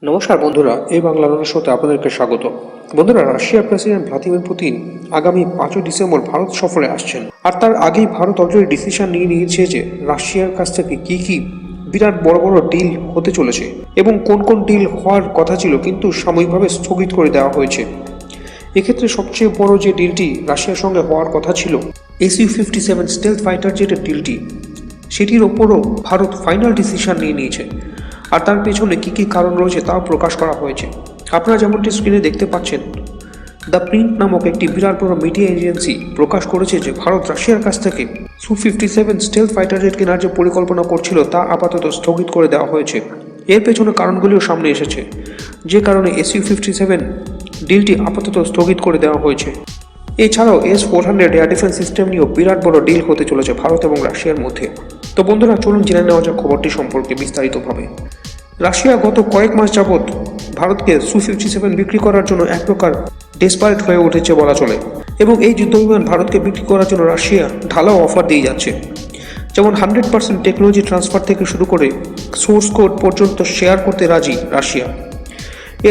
নমস্কার বন্ধুরা, এই বাংলা রণের শোতে আপনাদেরকে স্বাগত। বন্ধুরা, রাশিয়ার প্রেসিডেন্ট ভ্লাদিমির পুতিন আগামী 5 ডিসেম্বর ভারত সফরে আসছেন। আর তার আগেই ভারত অলরেডি ডিসিশন নিয়ে নিয়েছে যে রাশিয়ার কাছ থেকে কি বিরাট বড় বড় ডিল হতে চলেছে এবং কোন কোন ডিল হওয়ার কথা ছিল কিন্তু সাময়িকভাবে স্থগিত করে দেওয়া হয়েছে। এক্ষেত্রে সবচেয়ে বড় যে ডিলটি রাশিয়ার সঙ্গে হওয়ার কথা ছিল Su-57 স্টেলথ ফাইটার জেটের ডিলটি, সেটির ওপরও ভারত ফাইনাল ডিসিশন নিয়ে নিয়েছে। আর তার পেছনে কী কারণ রয়েছে তাও প্রকাশ করা হয়েছে। আপনারা যেমনটি স্ক্রিনে দেখতে পাচ্ছেন, দ্য প্রিন্ট নামক একটি বিরাট বড় মিডিয়া এজেন্সি প্রকাশ করেছে যে ভারত রাশিয়ার কাছ থেকে Su-57 স্টেলথ ফাইটার জেট কেনার যে পরিকল্পনা করছিল তা আপাতত স্থগিত করে দেওয়া হয়েছে। এর পেছনে কারণগুলিও সামনে এসেছে, যে কারণে Su-57 ডিলটি আপাতত স্থগিত করে দেওয়া হয়েছে। এছাড়াও S-400 এয়ার ডিফেন্স সিস্টেম নিয়েও বিরাট বড় ডিল হতে চলেছে ভারত এবং রাশিয়ার মধ্যে। তো বন্ধুরা, চলুন জেনে নেওয়া যাক খবরটি সম্পর্কে বিস্তারিতভাবে। রাশিয়া গত কয়েক মাস যাবৎ ভারতকে Su-57 বিক্রি করার জন্য এক প্রকার ডেসপারেট হয়ে উঠেছে বলা চলে, এবং এই যুদ্ধবিমান ভারতকে বিক্রি করার জন্য রাশিয়া ঢালাও অফার দিয়ে যাচ্ছে। যেমন 100% টেকনোলজি ট্রান্সফার থেকে শুরু করে সোর্স কোড পর্যন্ত শেয়ার করতে রাজি রাশিয়া।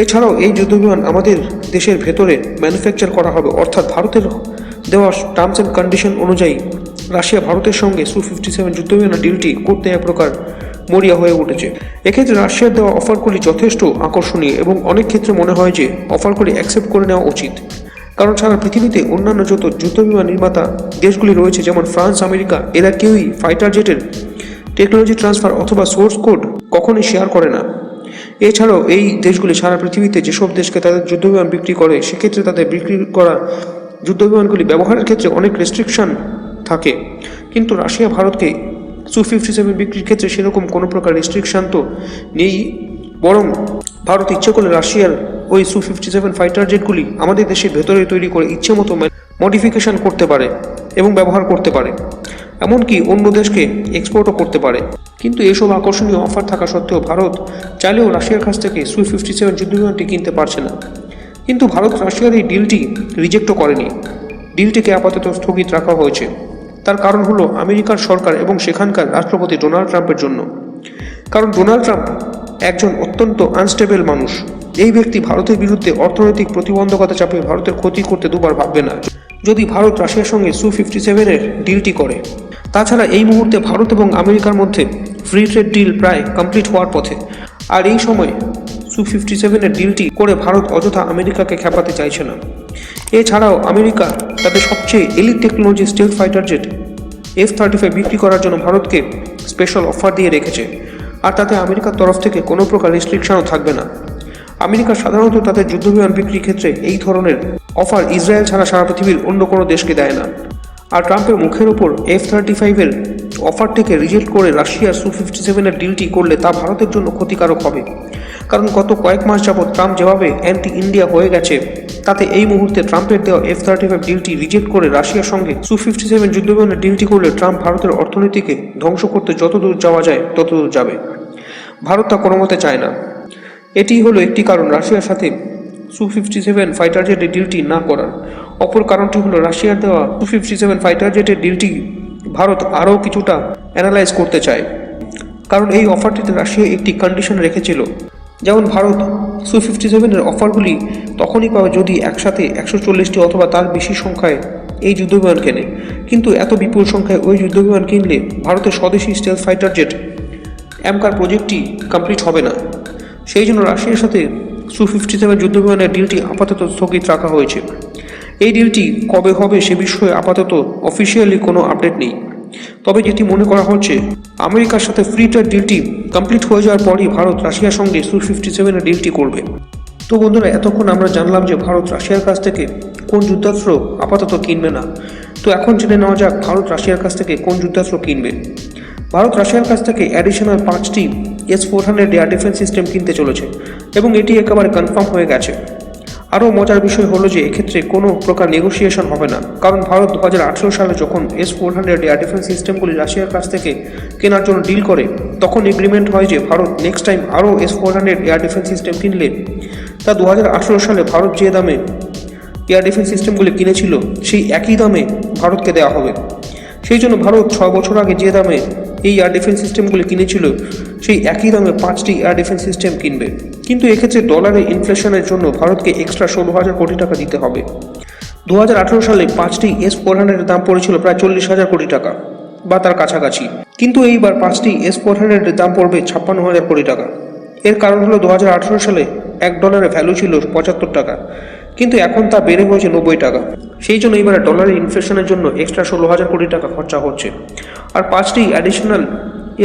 এছাড়াও এই যুদ্ধবিমান আমাদের দেশের ভেতরে ম্যানুফ্যাকচার করা হবে, অর্থাৎ ভারতের দেওয়া টার্মস অ্যান্ড কন্ডিশন অনুযায়ী রাশিয়া ভারতের সঙ্গে Su-57 যুদ্ধবিমানের ডিলটি করতে এক প্রকার মরিয়া হয়ে উঠেছে। এক্ষেত্রে রাশিয়ার দেওয়া অফারগুলি যথেষ্ট আকর্ষণীয় এবং অনেক ক্ষেত্রে মনে হয় যে অফারগুলি অ্যাকসেপ্ট করে নেওয়া উচিত। কারণ সারা পৃথিবীতে অন্যান্য যত যুদ্ধবিমান নির্মাতা দেশগুলি রয়েছে, যেমন ফ্রান্স, আমেরিকা, এরা কেউই ফাইটার জেটের টেকনোলজি ট্রান্সফার অথবা সোর্স কোড কখনোই শেয়ার করে না। এছাড়াও এই দেশগুলি সারা পৃথিবীতে যেসব দেশকে তাদের যুদ্ধবিমান বিক্রি করে, সেক্ষেত্রে তাদের বিক্রি করা যুদ্ধবিমানগুলি ব্যবহারের ক্ষেত্রে অনেক রেস্ট্রিকশন থাকে, কিন্তু রাশিয়া ভারতকে Su-57 বিক্রির ক্ষেত্রে সেরকম কোনো প্রকার রেস্ট্রিকশন তো নেই। বরং ভারত ইচ্ছে করলে রাশিয়ার ওই Su-57 ফাইটার জেটগুলি আমাদের দেশের ভেতরে তৈরি করে ইচ্ছে মতো মডিফিকেশন করতে পারে এবং ব্যবহার করতে পারে, এমনকি অন্য দেশকে এক্সপোর্টও করতে পারে। কিন্তু এসব আকর্ষণীয় অফার থাকা সত্ত্বেও ভারত চাইলেও রাশিয়ার কাছ থেকে Su-57 যুদ্ধবিমানটি কিনতে পারছে না। কিন্তু ভারত রাশিয়ার এই ডিলটি রিজেক্টও করেনি, ডিলটিকে আপাতত স্থগিত রাখা হয়েছে। তার কারণ হলো আমেরিকার সরকার এবং সেখানকার রাষ্ট্রপতি ডোনাল্ড ট্রাম্পের জন্য। কারণ ডোনাল্ড ট্রাম্প একজন অত্যন্ত আনস্টেবল মানুষ। এই ব্যক্তি ভারতের বিরুদ্ধে অর্থনৈতিক প্রতিবন্ধকতা চাপিয়ে ভারতের ক্ষতি করতে দুবার ভাববে না যদি ভারত রাশিয়ার সঙ্গে Su-57 ডিলটি করে। তাছাড়া এই মুহূর্তে ভারত এবং আমেরিকার মধ্যে ফ্রি ট্রেড ডিল প্রায় কমপ্লিট হওয়ার পথে। আর এই সময় Su-57 ডিলটি করে ভারত অযথা আমেরিকাকে খেপাতে চাইছে না। এছাড়াও আমেরিকা তাদের সবচেয়ে elite technology stealth fighter jet F-35 বিক্রি করার জন্য ভারতকে স্পেশাল অফার দিয়ে রেখেছে। আর তাতে আমেরিকার তরফ থেকে কোনো প্রকার রেস্ট্রিকশনও থাকবে না। আমেরিকা সাধারণত তাদের যুদ্ধবিমান বিক্রির ক্ষেত্রে এই ধরনের অফার ইসরায়েল ছাড়া সারা পৃথিবীর অন্য কোনো দেশকে দেয় না। আর ট্রাম্পের মুখের ওপর F-35 অফারটিকে রিজেক্ট করে রাশিয়া Su-57 ডিলটি করলে তা ভারতের জন্য ক্ষতিকারক হবে। কারণ গত কয়েক মাস যাবৎ ট্রাম্প যেভাবে অ্যান্টি ইন্ডিয়া হয়ে গেছে, তাতে এই মুহূর্তে ট্রাম্পের দেওয়া F-35 ডিলটি রিজেক্ট করে রাশিয়ার সঙ্গে Su-57 যুদ্ধবিমানের ডিলটি করলে ট্রাম্প ভারতের অর্থনীতিকে ধ্বংস করতে যতদূর যাওয়া যায় ততদূর যাবে। ভারত তা কোনো মতে চায় না। এটি হলো একটি কারণ রাশিয়ার সাথে Su-57 ফাইটার জেটের ডিলটি না করার। অপর কারণটি হলো রাশিয়ার দেওয়া Su-57 ফাইটার জেটের ডিলটি ভারত আরও কিছুটা অ্যানালাইজ করতে চায়। কারণ এই অফারটিতে রাশিয়া একটি কন্ডিশন রেখেছিল, যেমন ভারত Su-57 অফারগুলি তখনই পাবে যদি একসাথে 140টি অথবা তার বেশি সংখ্যায় এই যুদ্ধবিমান কেনে। কিন্তু এত বিপুল সংখ্যায় ওই যুদ্ধবিমান কিনলে ভারতের স্বদেশি স্টেলথ ফাইটার জেট অ্যামকার প্রজেক্টটি কমপ্লিট হবে না। সেই জন্য রাশিয়ার সাথে Su-57 যুদ্ধবিমানের ডিলটি আপাতত স্থগিত রাখা হয়েছে। এই ডিলটি কবে হবে সে বিষয়ে আপাতত অফিসিয়ালি কোনো আপডেট নেই। তবে যেটি মনে করা হচ্ছে, আমেরিকার সাথে ফ্রি ট্রেড ডিলটি কমপ্লিট হয়ে যাওয়ার পরই ভারত রাশিয়ার সঙ্গে Su-57 ডিলটি করবে। তো বন্ধুরা, এতক্ষণ আমরা জানলাম যে ভারত রাশিয়ার কাছ থেকে কোন যুদ্ধাস্ত্র আপাতত কিনবে না। তো এখন জেনে নেওয়া যাক ভারত রাশিয়ার কাছ থেকে কোন যুদ্ধাস্ত্র কিনবে। ভারত রাশিয়ার কাছ থেকে অ্যাডিশনাল 5টি S-400 এয়ার ডিফেন্স সিস্টেম কিনতে চলেছে এবং এটি একেবারে কনফার্ম হয়ে গেছে। আরও মজার বিষয় হলো যে এক্ষেত্রে কোনো প্রকার নেগোসিয়েশন হবে না, কারণ ভারত 2018 সালে যখন S-400 এয়ার ডিফেন্স সিস্টেমগুলি রাশিয়ার কাছ থেকে কেনার জন্য ডিল করে, তখন এগ্রিমেন্ট হয় যে ভারত নেক্সট টাইম আরও S-400 এয়ার ডিফেন্স সিস্টেম কিনলে তা 2018 সালে ভারত যে দামে এয়ার ডিফেন্স সিস্টেমগুলি কিনেছিল সেই একই দামে ভারতকে দেওয়া হবে। সেই জন্য ভারত 6 বছর আগে যে দামে এই এয়ার ডিফেন্স সিস্টেমগুলি কিনেছিল সেই একই দামে 5টি এয়ার ডিফেন্স সিস্টেম কিনবে। কিন্তু এক্ষেত্রে ডলারের ইনফ্লেশনের জন্য ভারতকে এক্সট্রা 16,000 কোটি টাকা দিতে হবে। 2018 সালে 5টি S-400 এর দাম পড়েছিল প্রায় 40,000 কোটি টাকা বা তার কাছাকাছি, কিন্তু এইবার 5টি S-400 এর দাম পড়বে 56,000 কোটি টাকা। এর কারণ হলো 2018 সালে $1 ভ্যালু ছিল 75 টাকা, কিন্তু এখন তা বেড়ে হয়েছে 90 টাকা। সেই জন্য এবারে ডলারের ইনফ্লেশনের জন্য এক্সট্রা 16,000 কোটি টাকা খরচা হচ্ছে। আর 5টি additional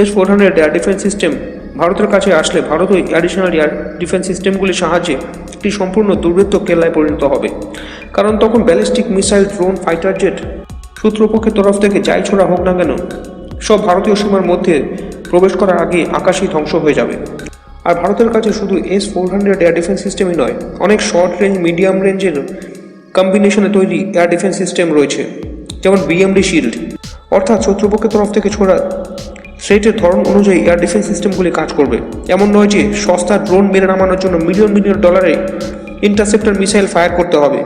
S-400 air defence system ভারতের কাছে আসলে ভারত ওই অ্যাডিশনাল এয়ার ডিফেন্স সিস্টেমগুলির সাহায্যে একটি সম্পূর্ণ দুর্বৃত্ত কেল্লায় পরিণত হবে। কারণ তখন ballistic missile, drone, fighter jet শত্রুপক্ষের তরফ থেকে যাই ছোড়া হোক না কেন, সব ভারতীয় সীমার মধ্যে প্রবেশ করার আগে আকাশই ধ্বংস হয়ে যাবে। আর ভারতের কাছে শুধু S-400 এয়ার ডিফেন্স সিস্টেমই নয়, অনেক শর্ট রেঞ্জ, মিডিয়াম রেঞ্জের কম্বিনেশনে তৈরি এয়ার ডিফেন্স সিস্টেম রয়েছে, যেমন BMD শিল্ড। অর্থাৎ শত্রুপক্ষের তরফ থেকে ছোড়া থ্রেটের ধরন অনুযায়ী এয়ার ডিফেন্স সিস্টেমগুলি কাজ করবে। এমন নয় যে সস্তা ড্রোন মেরে নামানোর জন্য মিলিয়ন মিলিয়ন ডলারে ইন্টারসেপ্টর মিসাইল ফায়ার করতে হবে।